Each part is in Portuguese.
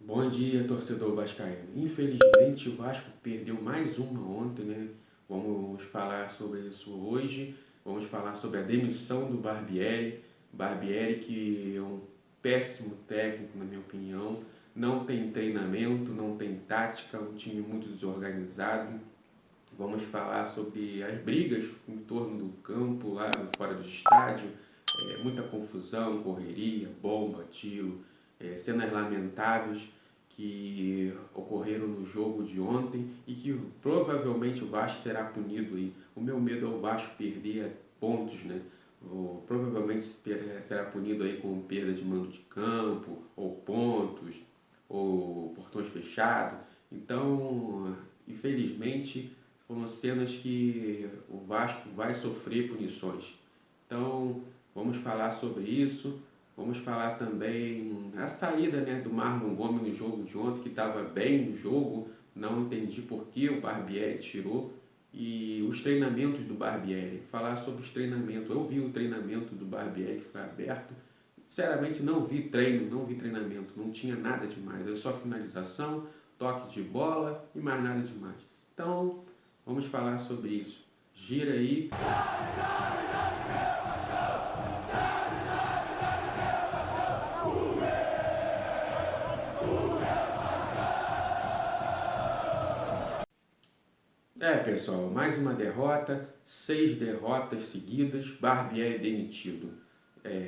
Bom dia, torcedor vascaíno. Infelizmente, o Vasco perdeu mais uma ontem, né? Vamos falar sobre isso hoje. Vamos falar sobre a demissão do Barbieri. Barbieri, que é um péssimo técnico, na minha opinião. Não tem treinamento, não tem tática, um time muito desorganizado. Vamos falar sobre as brigas em torno do campo, lá fora do estádio. Muita confusão, correria, bomba, tiro, cenas lamentáveis que ocorreram no jogo de ontem e que provavelmente o Vasco será punido aí. O meu medo é o Vasco perder pontos, né? Provavelmente será punido aí com perda de mando de campo, ou pontos, ou portões fechados. Então, infelizmente, foram cenas que o Vasco vai sofrer punições. Então, vamos falar sobre isso. Vamos falar também a saída, né, do Marlon Gomes no jogo de ontem, que estava bem no jogo. Não entendi por que o Barbieri tirou. E os treinamentos do Barbieri. Falar sobre os treinamentos. Eu vi o treinamento do Barbieri que foi aberto. Sinceramente, não vi treino, não vi treinamento. Não tinha nada demais. Era só finalização, toque de bola e mais nada demais. Então, vamos falar sobre isso. Gira aí. Pessoal, mais uma derrota, 6 derrotas seguidas, Barbieri demitido.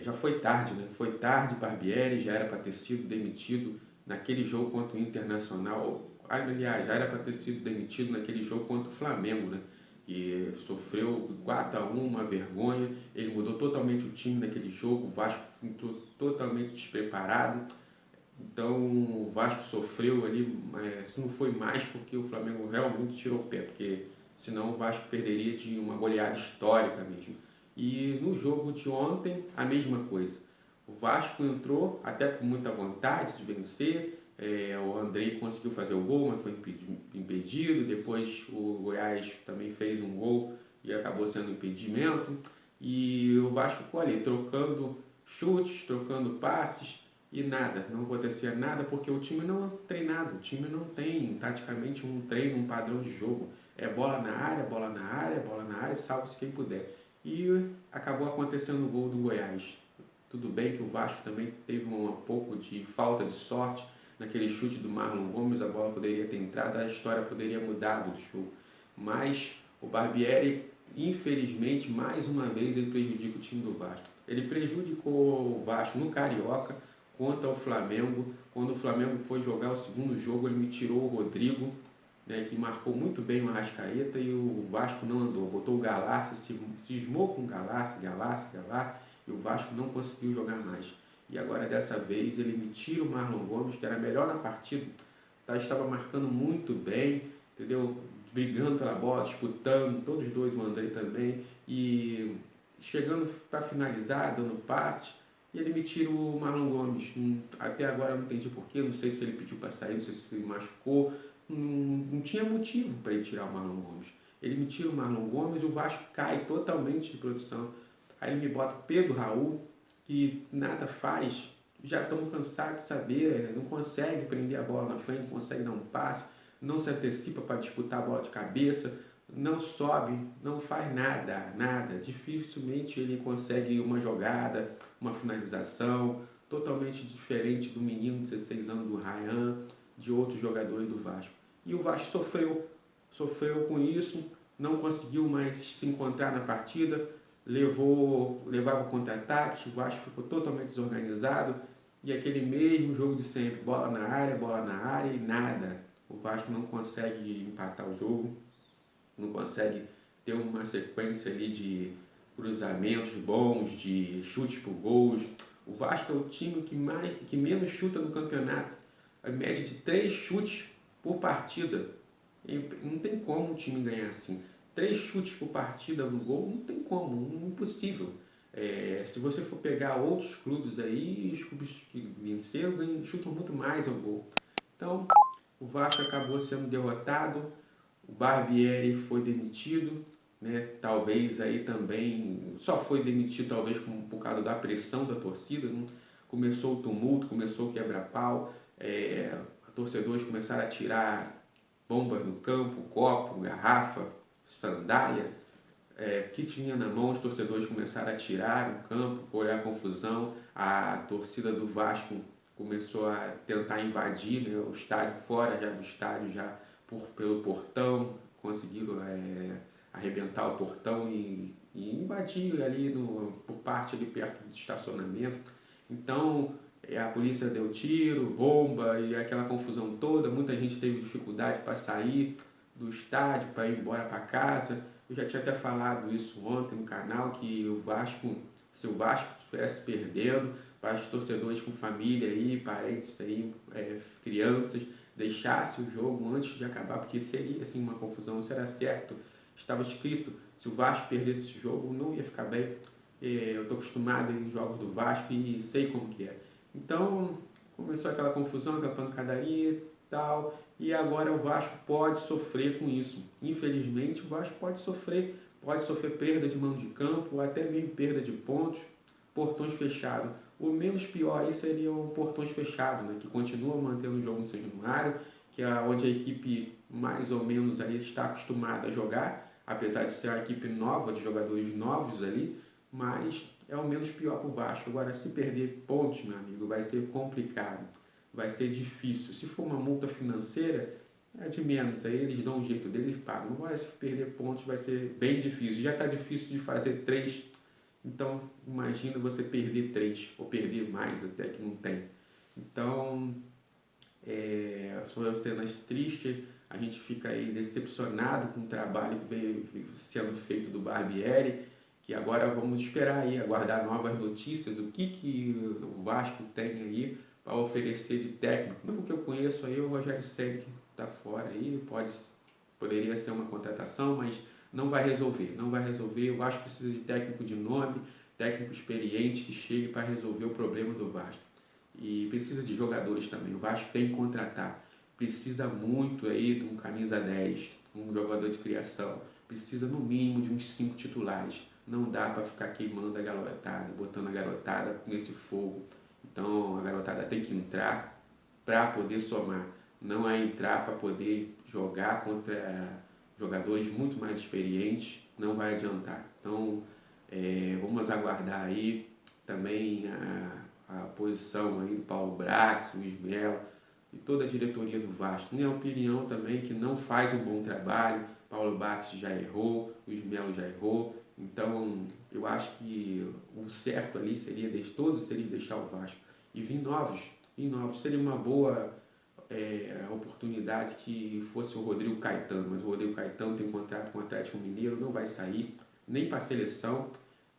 Já foi tarde, né? Foi tarde, Barbieri já era para ter sido demitido naquele jogo contra o Internacional. Aliás, já era para ter sido demitido naquele jogo contra o Flamengo, né? Que sofreu 4-1, uma vergonha. Ele mudou totalmente o time naquele jogo, o Vasco entrou totalmente despreparado. Então o Vasco sofreu ali, se não foi mais porque o Flamengo realmente tirou o pé, porque senão o Vasco perderia de uma goleada histórica mesmo. E no jogo de ontem, a mesma coisa. O Vasco entrou até com muita vontade de vencer, o Andrei conseguiu fazer o gol, mas foi impedido. Depois o Goiás também fez um gol e acabou sendo impedimento. E o Vasco ficou ali trocando chutes, trocando passes e nada, não acontecia nada porque o time não é treinado, o time não tem taticamente um treino, um padrão de jogo. É bola na área, bola na área, bola na área, salve-se quem puder. E acabou acontecendo o gol do Goiás. Tudo bem que o Vasco também teve um pouco de falta de sorte naquele chute do Marlon Gomes, a bola poderia ter entrado, a história poderia mudar do jogo. Mas o Barbieri, infelizmente, mais uma vez ele prejudica o time do Vasco. Ele prejudicou o Vasco no Carioca contra o Flamengo. Quando o Flamengo foi jogar o segundo jogo, ele me tirou o Rodrigo, né, que marcou muito bem o Arrascaeta, e o Vasco não andou. Botou o Galarça, cismou com o Galarça, e o Vasco não conseguiu jogar mais. E agora, dessa vez, ele me tira o Marlon Gomes, que era melhor na partida, estava marcando muito bem, entendeu? Brigando pela bola, disputando, todos os dois, o André também, e chegando para finalizar, dando passes, e ele me tira o Marlon Gomes. Até agora eu não entendi porquê, não sei se ele pediu para sair, não sei se ele machucou, não tinha motivo para ele tirar o Marlon Gomes. Ele me tira o Marlon Gomes e o Vasco cai totalmente de produção. Aí ele me bota Pedro Raul, que nada faz, já estamos cansados de saber, não consegue prender a bola na frente, não consegue dar um passe, não se antecipa para disputar a bola de cabeça, não sobe, não faz nada. Dificilmente ele consegue uma jogada, uma finalização, totalmente diferente do menino de 16 anos, do Ryan, de outros jogadores do Vasco. E o Vasco sofreu com isso, não conseguiu mais se encontrar na partida, levava contra-ataques, o Vasco ficou totalmente desorganizado, e aquele mesmo jogo de sempre, bola na área e nada. O Vasco não consegue empatar o jogo, não consegue ter uma sequência ali de cruzamentos bons, de chutes por gols. O Vasco é o time que menos chuta no campeonato, a média de 3 chutes por partida. E não tem como um time ganhar assim. 3 chutes por partida no gol, não tem como, impossível. Se você for pegar outros clubes aí, os clubes que venceram chutam muito mais ao gol. Então, o Vasco acabou sendo derrotado, o Barbieri foi demitido, né? Talvez aí também, só foi demitido talvez por causa da pressão da torcida, começou o tumulto, começou o quebra-pau, torcedores começaram a tirar bombas no campo, copo, garrafa, sandália, que tinha na mão, os torcedores começaram a tirar no campo, foi a confusão, a torcida do Vasco começou a tentar invadir, né, o estádio, fora já do estádio, já pelo portão, conseguiram arrebentar o portão e invadir ali por parte ali perto do estacionamento. Então a polícia deu tiro, bomba e aquela confusão toda, muita gente teve dificuldade para sair do estádio, para ir embora para casa. Eu já tinha até falado isso ontem no canal, que o Vasco, se o Vasco estivesse perdendo, para os torcedores com família aí, parentes aí, crianças, deixasse o jogo antes de acabar, porque seria assim uma confusão, isso era certo. Estava escrito, se o Vasco perdesse esse jogo, não ia ficar bem. Eu estou acostumado em jogos do Vasco e sei como que é. Então, começou aquela confusão, aquela pancadaria e tal, e agora o Vasco pode sofrer com isso. Infelizmente, o Vasco pode sofrer perda de mão de campo, ou até mesmo perda de pontos, portões fechados. O menos pior aí seriam portões fechados, né, que continuam mantendo o jogo no São Januário, que é onde a equipe mais ou menos ali está acostumada a jogar, apesar de ser uma equipe nova, de jogadores novos ali, mas é o menos pior para o Vasco. Agora, se perder pontos, meu amigo, vai ser complicado, vai ser difícil. Se for uma multa financeira, é de menos, aí eles dão um jeito deles e pagam. Agora, se perder pontos, vai ser bem difícil. Já está difícil de fazer 3, então imagina você perder 3, ou perder mais até que não tem. Então, são as cenas tristes, a gente fica aí decepcionado com o trabalho que veio sendo feito do Barbieri, que agora vamos esperar aí, aguardar novas notícias, o que o Vasco tem aí para oferecer de técnico. Pelo que eu conheço aí, o Rogério Ceni que está fora aí, poderia ser uma contratação, mas não vai resolver. O Vasco precisa de técnico de nome, técnico experiente que chegue para resolver o problema do Vasco. E precisa de jogadores também. O Vasco tem que contratar. Precisa muito aí de um camisa 10, um jogador de criação. Precisa no mínimo de uns 5 titulares. Não dá para ficar queimando a garotada, botando a garotada nesse fogo. Então a garotada tem que entrar para poder somar. Não é entrar para poder jogar contra jogadores muito mais experientes. Não vai adiantar. Então vamos aguardar aí também a posição aí do Paulo Brax, Luiz Melo e toda a diretoria do Vasco. Minha opinião também que não faz um bom trabalho. Paulo Brax já errou, Luiz Melo já errou. Então eu acho que o certo ali seria todos eles deixar o Vasco e vir novos. Seria uma boa oportunidade que fosse o Rodrigo Caetano, mas o Rodrigo Caetano tem um contrato com o Atlético Mineiro, não vai sair nem para a seleção.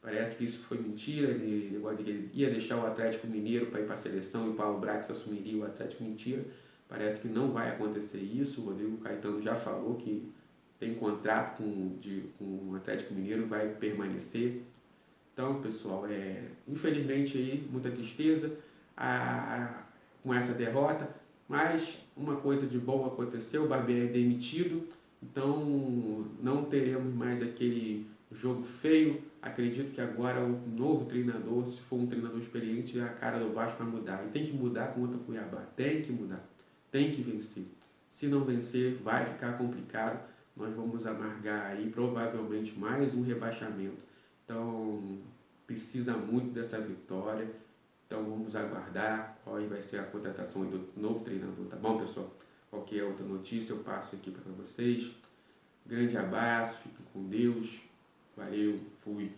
Parece que isso foi mentira, negócio de que ele ia deixar o Atlético Mineiro para ir para a seleção e o Paulo Brax assumiria o Atlético. Mentira, parece que não vai acontecer isso. O Rodrigo Caetano já falou que tem contrato com o Atlético Mineiro e vai permanecer. Então, pessoal, infelizmente aí, muita tristeza com essa derrota, mas uma coisa de bom aconteceu, o Barbieri é demitido, então não teremos mais aquele jogo feio. Acredito que agora o novo treinador, se for um treinador experiente, a cara do Vasco vai mudar. E tem que mudar contra o Cuiabá, tem que mudar, tem que vencer. Se não vencer, vai ficar complicado. Nós vamos amargar aí provavelmente mais um rebaixamento. Então, precisa muito dessa vitória. Então, vamos aguardar qual vai ser a contratação do novo treinador, tá bom, pessoal? Qualquer outra notícia eu passo aqui para vocês. Grande abraço, fiquem com Deus. Valeu, fui.